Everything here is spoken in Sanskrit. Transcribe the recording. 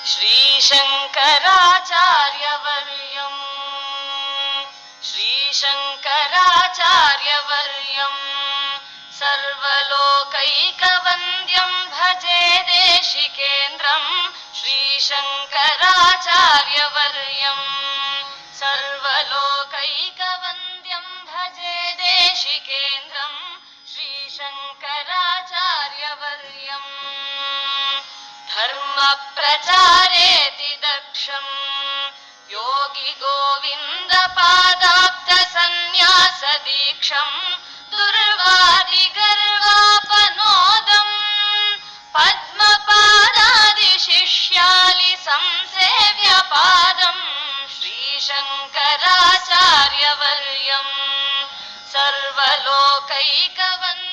श्रीशङ्कराचार्यवर्यम् श्रीशङ्कराचार्यवर्यम् सर्वलोकैकवन्द्यं भजे देशिकेन्द्रम् श्रीशङ्कराचार्यवर्यम् सर्वलोकैकवन्द्यं भजे देशिकेन्द्रम् श्रीशङ्कराचार्यवर्यम् धर्मप्रचारेति दक्षम् योगी गोविन्द पादाब्ज सन्न्यास दीक्षम् दुर्वादि गर्वापनोदम् पद्मपादादि शिष्यालि संसेव्य पादम् श्रीशङ्कराचार्यवर्यम् सर्वलोकैकवन्द्यम्